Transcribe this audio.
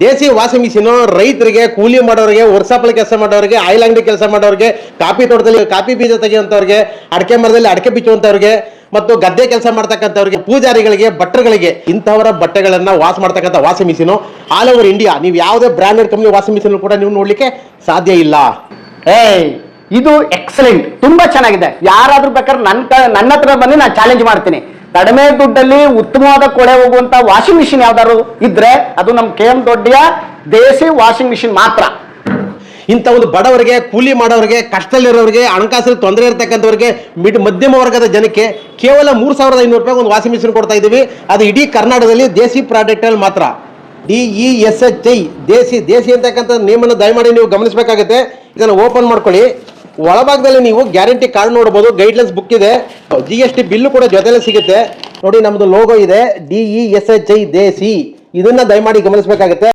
ದೇಸಿ washing machine ರೈತರಿಗೆ, ಕೂಲಿ ಮಾಡೋರಿಗೆ, ವರ್ಸಾಪಲ್ಲಿ ಕೆಲಸ ಮಾಡೋರಿಗೆ, ಆಯಿಲ್ ಅಂಗಡಿ ಕೆಲಸ ಮಾಡೋರಿಗೆ, ಕಾಫಿ ತೋಟದಲ್ಲಿ ಕಾಫಿ ಬೀಜ ತೆಗೆಯುವಂಥವ್ರಿಗೆ, ಅಡಕೆ ಮರದಲ್ಲಿ ಅಡಕೆ ಬಿಚ್ಚುವಂಥವ್ರಿಗೆ ಮತ್ತು ಗದ್ದೆ ಕೆಲಸ ಮಾಡ್ತಕ್ಕಂಥವ್ರಿಗೆ, ಪೂಜಾರಿಗಳಿಗೆ, ಭಟ್ರುಗಳಿಗೆ ಇಂಥವರ ಬಟ್ಟೆಗಳನ್ನ ವಾಶ್ ಮಾಡ್ತಕ್ಕಂಥ washing machine all over India ನೀವು ಯಾವುದೇ ಬ್ರಾಂಡೆಡ್ ಕಂಪ್ನಿ ವಾಷಿಂಗ್ ಮಿಷಿನ್ ಕೂಡ ನೀವು ನೋಡ್ಲಿಕ್ಕೆ ಸಾಧ್ಯ ಇಲ್ಲ. ಇದು ಎಕ್ಸಲೆಂಟ್, ತುಂಬಾ ಚೆನ್ನಾಗಿದೆ. ಯಾರಾದ್ರೂ ಬೇಕಾದ್ರೆ ನನ್ನ ಹತ್ರ ಬಂದು ನಾನು ಚಾಲೆಂಜ್ ಮಾಡ್ತೀನಿ. ಕಡಿಮೆ ದುಡ್ಡಲ್ಲಿ ಉತ್ತಮವಾದ ಕೊಳೆ ಹೋಗುವಂತ ವಾಷಿಂಗ್ ಮಿಷಿನ್ ಯಾವ್ದಾದ್ರು ಇದ್ರೆ ಅದು ನಮ್ಮ KM ದೊಡ್ಡಿಯ ದೇಸಿ ವಾಷಿಂಗ್ ಮಿಷಿನ್ ಮಾತ್ರ. ಇಂಥ ಒಂದು ಬಡವರಿಗೆ, ಕೂಲಿ ಮಾಡೋರಿಗೆ, ಕಷ್ಟದಲ್ಲಿರೋರಿಗೆ, ಹಣಕಾಸಲ್ಲಿ ತೊಂದರೆ ಇರತಕ್ಕಂಥವ್ರಿಗೆ, ಮಧ್ಯಮ ವರ್ಗದ ಜನಕ್ಕೆ ಕೇವಲ 3,500 ರೂಪಾಯಿ ಒಂದು ವಾಷಿಂಗ್ ಮಿಷಿನ್ ಕೊಡ್ತಾ ಇದ್ದೀವಿ. ಅದು ಇಡೀ ಕರ್ನಾಟಕದಲ್ಲಿ ದೇಸಿ ಪ್ರಾಡಕ್ಟ್ ಅಲ್ಲಿ ಮಾತ್ರ. DESHI ದೇಸಿ ಅಂತಕ್ಕಂಥ ನೇಮನ್ನು ದಯಮಾಡಿ ನೀವು ಗಮನಿಸಬೇಕಾಗುತ್ತೆ. ಇದನ್ನು ಓಪನ್ ಮಾಡ್ಕೊಳ್ಳಿ. ಒಳಭಾಗದಲ್ಲಿ ನೀವು ಗ್ಯಾರಂಟಿ ಕಾರ್ಡ್ ನೋಡಬಹುದು, ಗೈಡ್ಲೈನ್ಸ್ ಬುಕ್ ಇದೆ, GST ಬಿಲ್ಲು ಕೂಡ ಜೊತೆಲೆ ಸಿಗುತ್ತೆ ನೋಡಿ. ನಮ್ದು ಲೋಗೋ ಇದೆ DESHI ದೇಸಿ, ಇದನ್ನ ದಯಮಾಡಿ ಗಮನಿಸಬೇಕಾಗುತ್ತೆ.